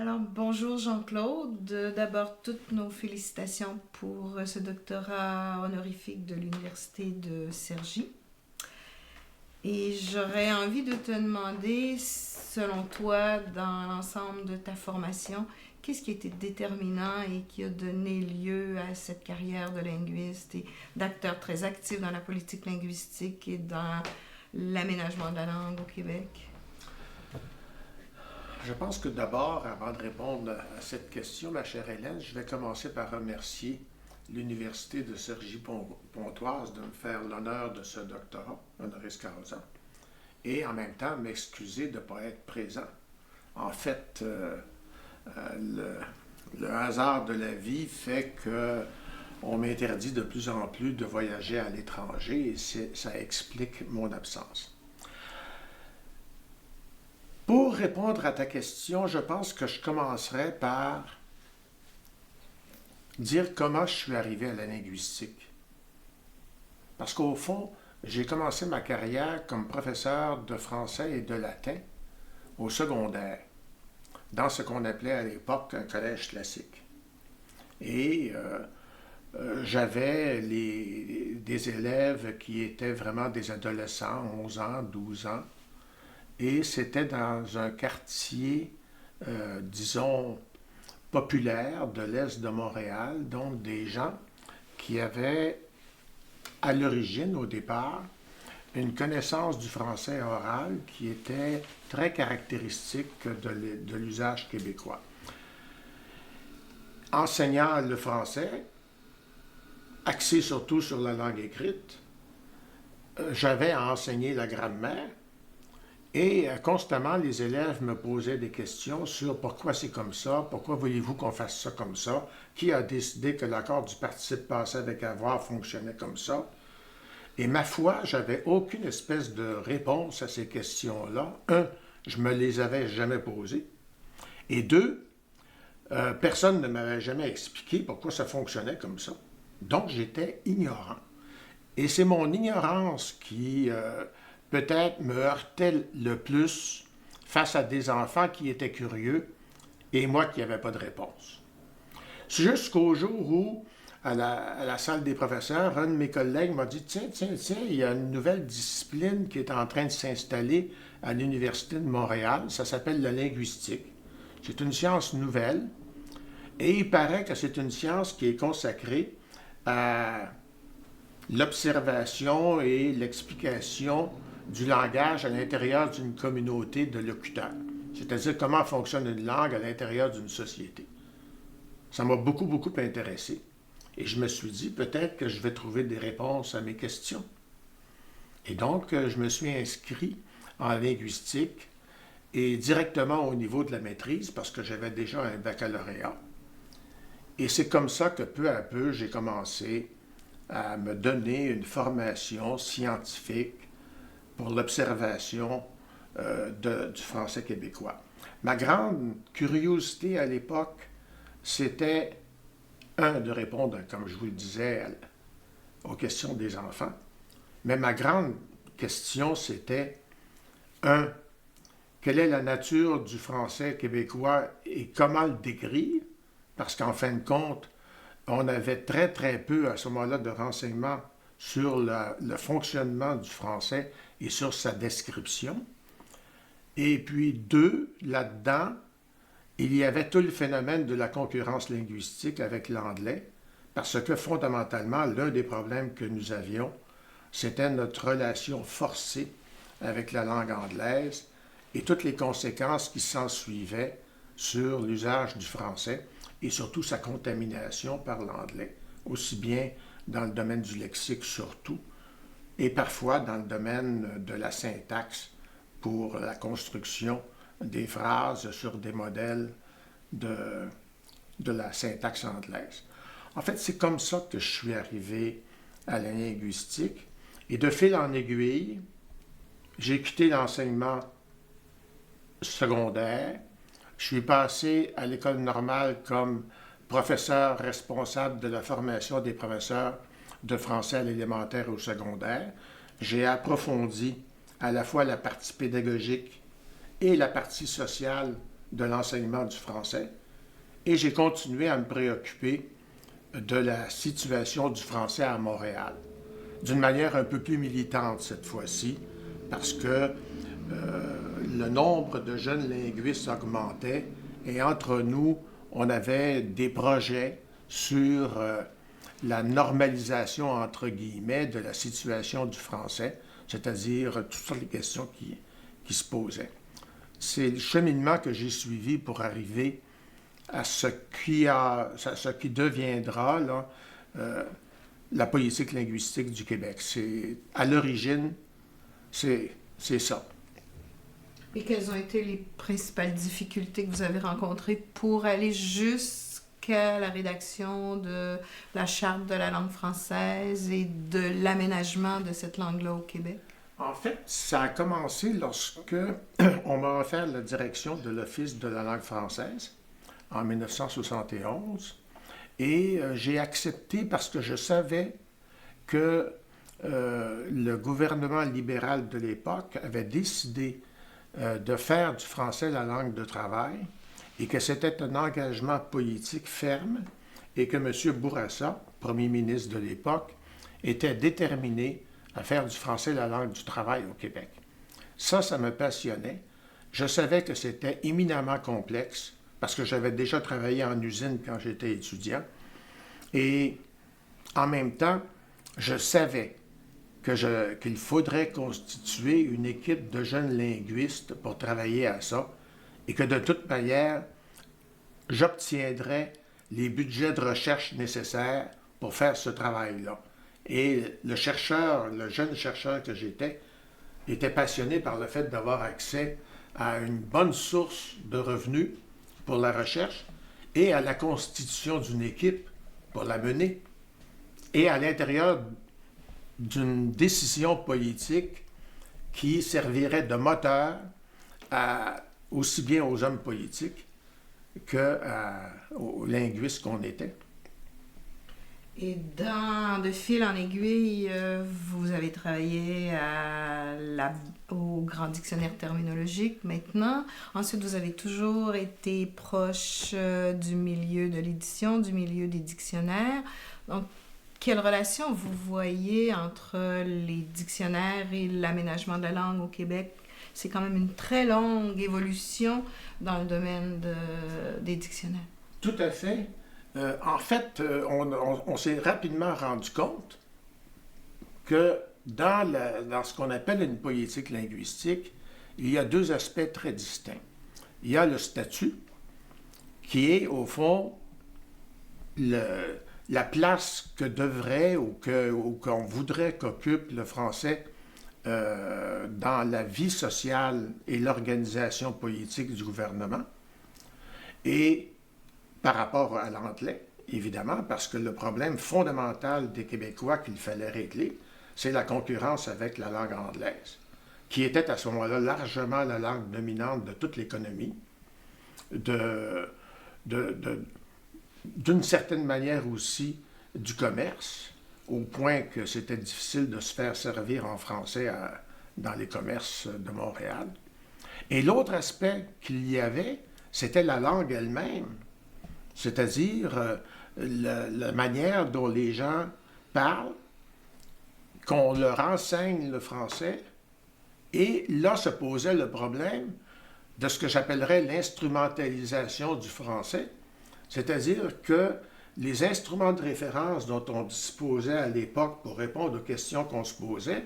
Alors, bonjour Jean-Claude. D'abord, toutes nos félicitations pour ce doctorat honorifique de l'Université de Cergy. Et j'aurais envie de te demander, selon toi, dans l'ensemble de ta formation, qu'est-ce qui a été déterminant et qui a donné lieu à cette carrière de linguiste et d'acteur très actif dans la politique linguistique et dans l'aménagement de la langue au Québec? Je pense que d'abord, avant de répondre à cette question, ma chère Hélène, je vais commencer par remercier l'Université de Cergy-Pontoise de me faire l'honneur de ce doctorat, honoris causa, et en même temps m'excuser de ne pas être présent. En fait, le hasard de la vie fait que on m'interdit de plus en plus de voyager à l'étranger et ça explique mon absence. Pour répondre à ta question, je pense que je commencerai par dire comment je suis arrivé à la linguistique. Parce qu'au fond, j'ai commencé ma carrière comme professeur de français et de latin au secondaire, dans ce qu'on appelait à l'époque un collège classique. Et j'avais des élèves qui étaient vraiment des adolescents, 11 ans, 12 ans, et c'était dans un quartier, disons, populaire de l'est de Montréal, donc des gens qui avaient, à l'origine, au départ, une connaissance du français oral qui était très caractéristique de l'usage québécois. Enseignant le français, axé surtout sur la langue écrite, j'avais à enseigner la grammaire. Et constamment, les élèves me posaient des questions sur pourquoi c'est comme ça, pourquoi voulez-vous qu'on fasse ça comme ça, qui a décidé que l'accord du participe passé avec avoir fonctionnait comme ça. Et ma foi, j'avais aucune espèce de réponse à ces questions-là. Un, je me les avais jamais posées. Et deux, personne ne m'avait jamais expliqué pourquoi ça fonctionnait comme ça. Donc, j'étais ignorant. Et c'est mon ignorance qui peut-être me heurtait le plus face à des enfants qui étaient curieux et moi qui n'avais pas de réponse. Jusqu'au jour où, à la salle des professeurs, un de mes collègues m'a dit tiens, il y a une nouvelle discipline qui est en train de s'installer à l'Université de Montréal. Ça s'appelle la linguistique. C'est une science nouvelle et il paraît que c'est une science qui est consacrée à l'observation et l'explication du langage à l'intérieur d'une communauté de locuteurs, c'est-à-dire comment fonctionne une langue à l'intérieur d'une société. Ça m'a beaucoup intéressé. Et je me suis dit, peut-être que je vais trouver des réponses à mes questions. Et donc, je me suis inscrit en linguistique et directement au niveau de la maîtrise, parce que j'avais déjà un baccalauréat. Et c'est comme ça que peu à peu, j'ai commencé à me donner une formation scientifique pour l'observation du français québécois. Ma grande curiosité à l'époque, c'était, de répondre, comme je vous le disais, aux questions des enfants. Mais ma grande question, c'était, quelle est la nature du français québécois et comment le décrire? Parce qu'en fin de compte, on avait très peu à ce moment-là de renseignements sur le fonctionnement du français et sur sa description. Et puis deux, là-dedans, il y avait tout le phénomène de la concurrence linguistique avec l'anglais, parce que fondamentalement, l'un des problèmes que nous avions, c'était notre relation forcée avec la langue anglaise et toutes les conséquences qui s'en suivaient sur l'usage du français et surtout sa contamination par l'anglais, aussi bien dans le domaine du lexique surtout, et parfois dans le domaine de la syntaxe pour la construction des phrases sur des modèles de la syntaxe anglaise. En fait, c'est comme ça que je suis arrivé à la linguistique. Et de fil en aiguille, j'ai quitté l'enseignement secondaire. Je suis passé à l'école normale comme professeur responsable de la formation des professeurs de français à l'élémentaire et au secondaire. J'ai approfondi à la fois la partie pédagogique et la partie sociale de l'enseignement du français et j'ai continué à me préoccuper de la situation du français à Montréal, d'une manière un peu plus militante cette fois-ci, parce que le nombre de jeunes linguistes augmentait et entre nous, on avait des projets sur la normalisation, entre guillemets, de la situation du français, c'est-à-dire toutes sortes de questions qui se posaient. C'est le cheminement que j'ai suivi pour arriver à ce qui deviendra là, la politique linguistique du Québec. À l'origine, c'est ça. Et quelles ont été les principales difficultés que vous avez rencontrées pour aller jusqu'à la rédaction de la Charte de la langue française et de l'aménagement de cette langue-là au Québec? En fait, ça a commencé lorsque on m'a offert la direction de l'Office de la langue française en 1971 et j'ai accepté parce que je savais que le gouvernement libéral de l'époque avait décidé de faire du français la langue de travail et que c'était un engagement politique ferme et que M. Bourassa, premier ministre de l'époque, était déterminé à faire du français la langue du travail au Québec. Ça me passionnait. Je savais que c'était éminemment complexe parce que j'avais déjà travaillé en usine quand j'étais étudiant. Et en même temps, je savais qu'il faudrait constituer une équipe de jeunes linguistes pour travailler à ça et que de toute manière, j'obtiendrais les budgets de recherche nécessaires pour faire ce travail-là. Et le jeune chercheur que j'étais, était passionné par le fait d'avoir accès à une bonne source de revenus pour la recherche et à la constitution d'une équipe pour la mener et à l'intérieur d'une décision politique qui servirait de moteur aussi bien aux hommes politiques qu'aux linguistes qu'on était. Et de fil en aiguille, vous avez travaillé au Grand Dictionnaire terminologique maintenant. Ensuite, vous avez toujours été proche du milieu de l'édition, du milieu des dictionnaires. Donc, quelle relation vous voyez entre les dictionnaires et l'aménagement de la langue au Québec? C'est quand même une très longue évolution dans le domaine des dictionnaires. Tout à fait. En fait, on s'est rapidement rendu compte que dans ce qu'on appelle une politique linguistique, il y a deux aspects très distincts. Il y a le statut, qui est au fond la place que devrait ou qu'on voudrait qu'occupe le français dans la vie sociale et l'organisation politique du gouvernement. Et par rapport à l'anglais, évidemment, parce que le problème fondamental des Québécois qu'il fallait régler, c'est la concurrence avec la langue anglaise, qui était à ce moment-là largement la langue dominante de toute l'économie, d'une certaine manière aussi du commerce, au point que c'était difficile de se faire servir en français dans les commerces de Montréal. Et l'autre aspect qu'il y avait, c'était la langue elle-même, c'est-à-dire la manière dont les gens parlent, qu'on leur enseigne le français, et là se posait le problème de ce que j'appellerais l'instrumentalisation du français, c'est-à-dire que les instruments de référence dont on disposait à l'époque pour répondre aux questions qu'on se posait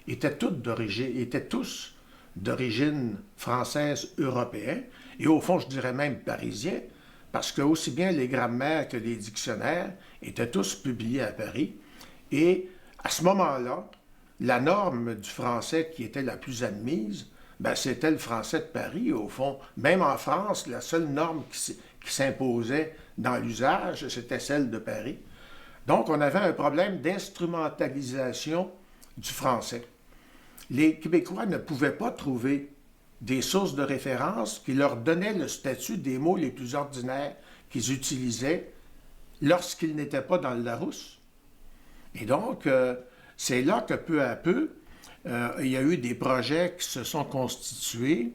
étaient tous d'origine française européenne, et au fond, je dirais même parisien, parce que aussi bien les grammaires que les dictionnaires étaient tous publiés à Paris. Et à ce moment-là, la norme du français qui était la plus admise, c'était le français de Paris, au fond. Même en France, la seule norme qui s'imposait dans l'usage, c'était celle de Paris. Donc, on avait un problème d'instrumentalisation du français. Les Québécois ne pouvaient pas trouver des sources de référence qui leur donnaient le statut des mots les plus ordinaires qu'ils utilisaient lorsqu'ils n'étaient pas dans le Larousse. Et donc, c'est là que peu à peu, il y a eu des projets qui se sont constitués.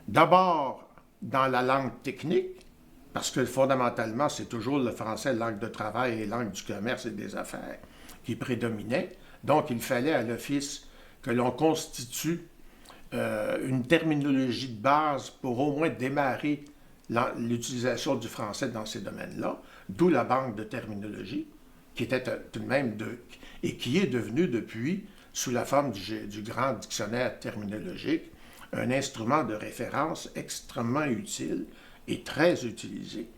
D'abord, dans la langue technique, parce que fondamentalement, c'est toujours le français, langue de travail et langue du commerce et des affaires, qui prédominait. Donc, il fallait à l'Office que l'on constitue une terminologie de base pour au moins démarrer l'utilisation du français dans ces domaines-là, d'où la banque de terminologie, qui était tout de même et qui est devenue depuis, sous la forme du grand dictionnaire terminologique, un instrument de référence extrêmement utile et très utilisé.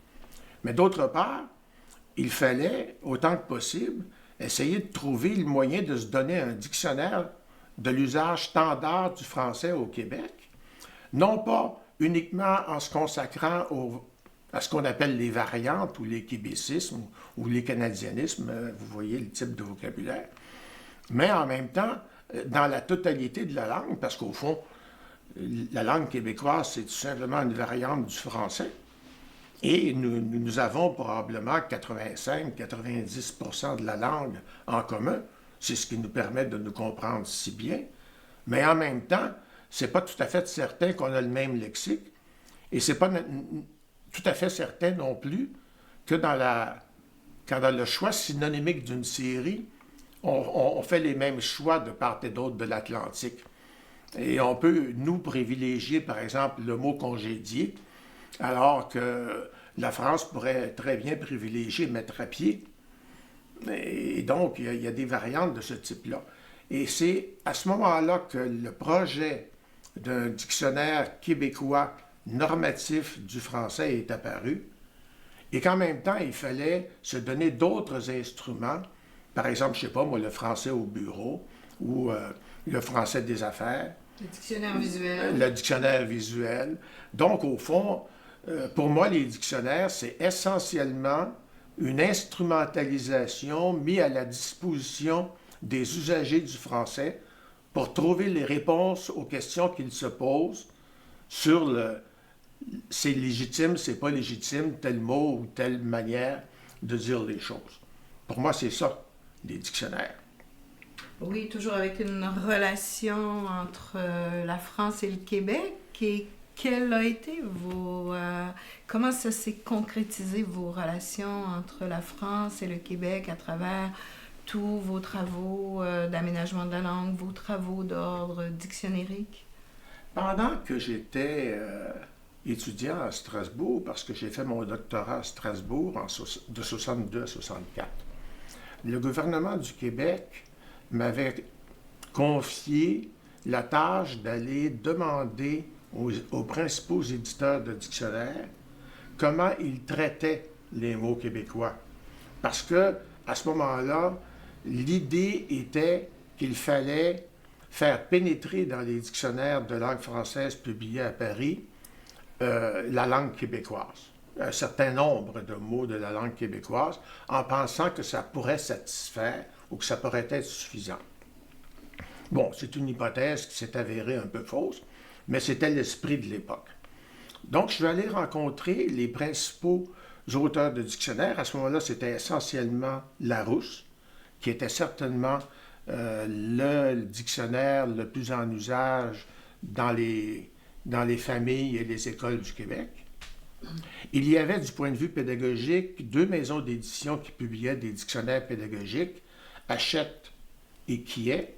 Mais d'autre part, il fallait, autant que possible, essayer de trouver le moyen de se donner un dictionnaire de l'usage standard du français au Québec, non pas uniquement en se consacrant à ce qu'on appelle les variantes ou les québécismes ou les canadianismes, vous voyez le type de vocabulaire, mais en même temps dans la totalité de la langue, parce qu'au fond, la langue québécoise, c'est tout simplement une variante du français. Et nous avons probablement 85-90% de la langue en commun. C'est ce qui nous permet de nous comprendre si bien. Mais en même temps, c'est pas tout à fait certain qu'on a le même lexique. Et c'est pas tout à fait certain non plus que quand dans le choix synonymique d'une série, on fait les mêmes choix de part et d'autre de l'Atlantique. Et on peut, nous, privilégier, par exemple, le mot congédier, alors que la France pourrait très bien privilégier mettre à pied. Et donc, il y a des variantes de ce type-là. Et c'est à ce moment-là que le projet d'un dictionnaire québécois normatif du français est apparu, et qu'en même temps, il fallait se donner d'autres instruments, par exemple, je ne sais pas moi, le français au bureau, ou le français des affaires. Le dictionnaire visuel. Le dictionnaire visuel. Donc, au fond, pour moi, les dictionnaires, c'est essentiellement une instrumentalisation mise à la disposition des usagers du français pour trouver les réponses aux questions qu'ils se posent sur c'est légitime, c'est pas légitime, tel mot ou telle manière de dire les choses. Pour moi, c'est ça, les dictionnaires. Oui, toujours avec une relation entre la France et le Québec. Et quel a été comment ça s'est concrétisé, vos relations entre la France et le Québec à travers tous vos travaux d'aménagement de la langue, vos travaux d'ordre dictionnérique? Pendant que j'étais étudiant à Strasbourg, parce que j'ai fait mon doctorat à Strasbourg de 62 à 64, le gouvernement du Québec m'avait confié la tâche d'aller demander aux principaux éditeurs de dictionnaires comment ils traitaient les mots québécois. Parce que à ce moment-là, l'idée était qu'il fallait faire pénétrer dans les dictionnaires de langue française publiés à Paris la langue québécoise, un certain nombre de mots de la langue québécoise, en pensant que ça pourrait satisfaire ou que ça pourrait être suffisant. Bon, c'est une hypothèse qui s'est avérée un peu fausse, mais c'était l'esprit de l'époque. Donc, je suis allé rencontrer les principaux auteurs de dictionnaires. À ce moment-là, c'était essentiellement Larousse, qui était certainement le dictionnaire le plus en usage dans les familles et les écoles du Québec. Il y avait, du point de vue pédagogique, 2 maisons d'édition qui publiaient des dictionnaires pédagogiques, Hachette et Quillet.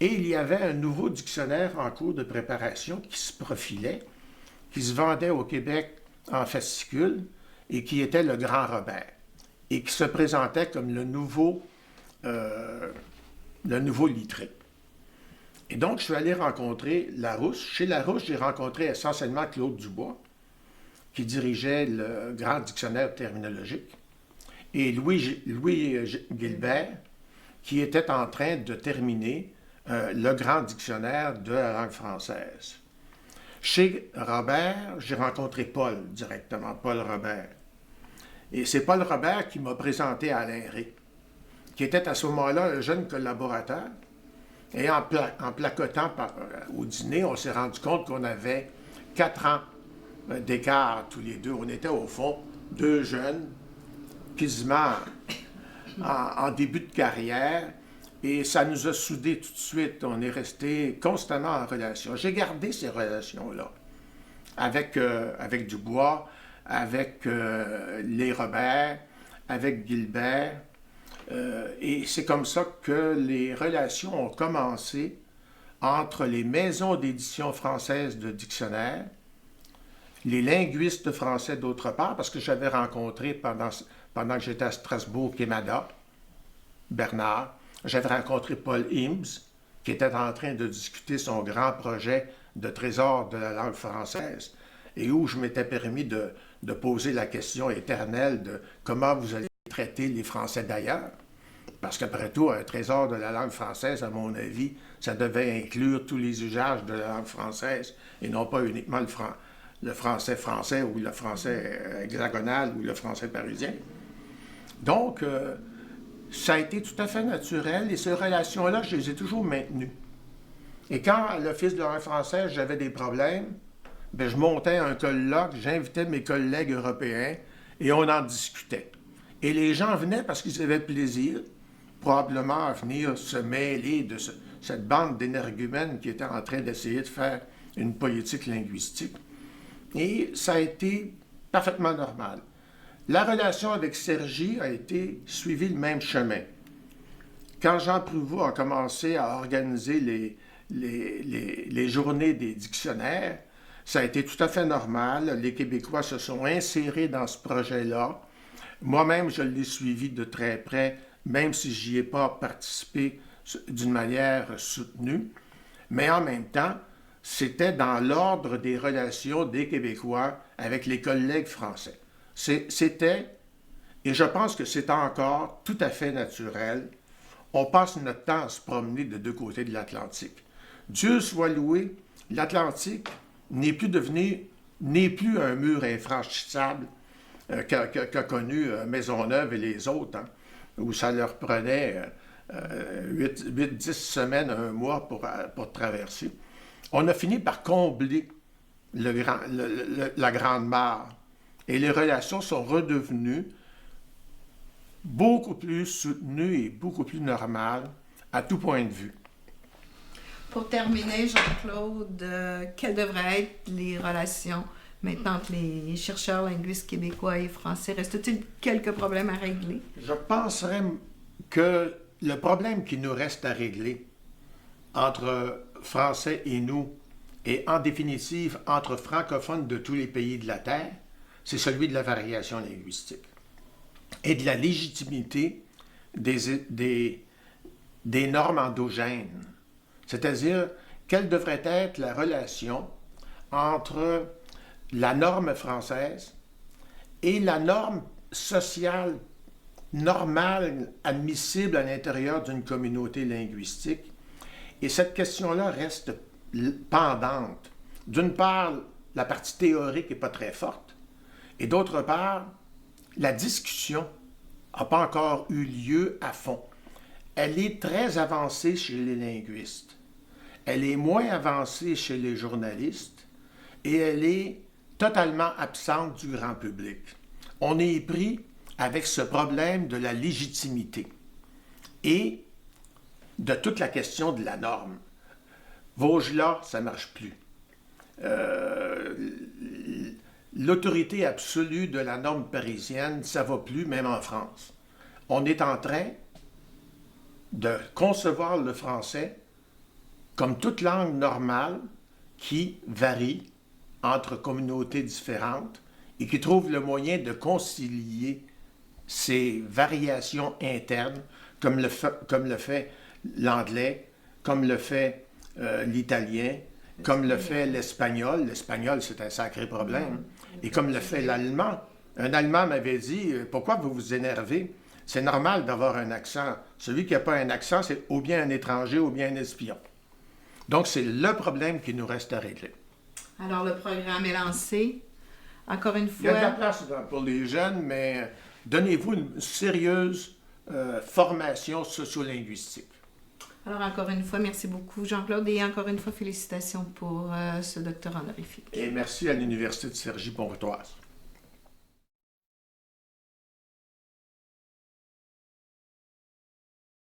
Et il y avait un nouveau dictionnaire en cours de préparation qui se profilait, qui se vendait au Québec en fascicule et qui était le Grand Robert, et qui se présentait comme le nouveau Littré. Et donc, je suis allé rencontrer Larousse. Chez Larousse, j'ai rencontré essentiellement Claude Dubois, qui dirigeait le grand dictionnaire terminologique, et Louis Gilbert, qui était en train de terminer le grand dictionnaire de la langue française. Chez Robert, j'ai rencontré Paul directement, Paul Robert. Et c'est Paul Robert qui m'a présenté à Alain Ré, qui était à ce moment-là un jeune collaborateur. Et en placotant au dîner, on s'est rendu compte qu'on avait 4 ans d'écart tous les deux. On était au fond 2 jeunes, quasiment en début de carrière, et ça nous a soudés tout de suite. On est restés constamment en relation. J'ai gardé ces relations-là avec Dubois, avec les Robert, avec Gilbert. Et c'est comme ça que les relations ont commencé entre les maisons d'édition françaises de dictionnaires, les linguistes français d'autre part, parce que j'avais rencontré pendant que j'étais à Strasbourg, Quémada, Bernard, j'avais rencontré Paul Imbs, qui était en train de discuter son grand projet de trésor de la langue française, et où je m'étais permis de poser la question éternelle de comment vous allez traiter les Français d'ailleurs. Parce qu'après tout, un trésor de la langue française, à mon avis, ça devait inclure tous les usages de la langue française et non pas uniquement le français français ou le français hexagonal ou le français parisien. Donc, ça a été tout à fait naturel et ces relations-là, je les ai toujours maintenues. Et quand, à l'Office de la langue française, j'avais des problèmes, bien, je montais un colloque, j'invitais mes collègues européens et on en discutait. Et les gens venaient parce qu'ils avaient plaisir, probablement à venir se mêler de cette bande d'énergumènes qui était en train d'essayer de faire une politique linguistique. Et ça a été parfaitement normal. La relation avec Cergy a été suivie le même chemin. Quand Jean Prouvost a commencé à organiser les journées des dictionnaires, ça a été tout à fait normal. Les Québécois se sont insérés dans ce projet-là. Moi-même, je l'ai suivi de très près, même si je n'y ai pas participé d'une manière soutenue. Mais en même temps, c'était dans l'ordre des relations des Québécois avec les collègues français. C'était, et je pense que c'est encore tout à fait naturel, on passe notre temps à se promener de deux côtés de l'Atlantique. Dieu soit loué, l'Atlantique n'est plus un mur infranchissable qu'a connu Maisonneuve et les autres, hein, où ça leur prenait 8-10 semaines, un mois pour traverser. On a fini par combler la Grande Mare et les relations sont redevenues beaucoup plus soutenues et beaucoup plus normales à tout point de vue. Pour terminer, Jean-Claude, quelles devraient être les relations maintenant entre les chercheurs linguistes québécois et français? Reste-t-il quelques problèmes à régler? Je penserais que le problème qui nous reste à régler entre Français et nous, et en définitive entre francophones de tous les pays de la Terre, c'est celui de la variation linguistique et de la légitimité des normes endogènes. C'est-à-dire, quelle devrait être la relation entre la norme française et la norme sociale normale, admissible à l'intérieur d'une communauté linguistique. Et cette question-là reste pendante. D'une part, la partie théorique n'est pas très forte, et d'autre part, la discussion n'a pas encore eu lieu à fond. Elle est très avancée chez les linguistes. Elle est moins avancée chez les journalistes et elle est totalement absente du grand public. On est pris avec ce problème de la légitimité et de toute la question de la norme. Vosges-là, ça ne marche plus. L'autorité absolue de la norme parisienne, ça ne va plus, même en France. On est en train de concevoir le français comme toute langue normale qui varie entre communautés différentes et qui trouve le moyen de concilier ces variations internes, comme le fait l'anglais, comme le fait l'italien, comme le fait l'espagnol. L'espagnol, c'est un sacré problème. Et comme le fait l'allemand. Un Allemand m'avait dit « Pourquoi vous vous énervez? C'est normal d'avoir un accent. Celui qui n'a pas un accent, c'est ou bien un étranger ou bien un espion. » Donc, c'est le problème qui nous reste à régler. Alors, le programme est lancé. Encore une fois... Il y a de la place pour les jeunes, mais donnez-vous une sérieuse formation sociolinguistique. Alors, encore une fois, merci beaucoup, Jean-Claude, et encore une fois, félicitations pour ce doctorat honorifique. Et merci à l'Université de Cergy-Pontoise.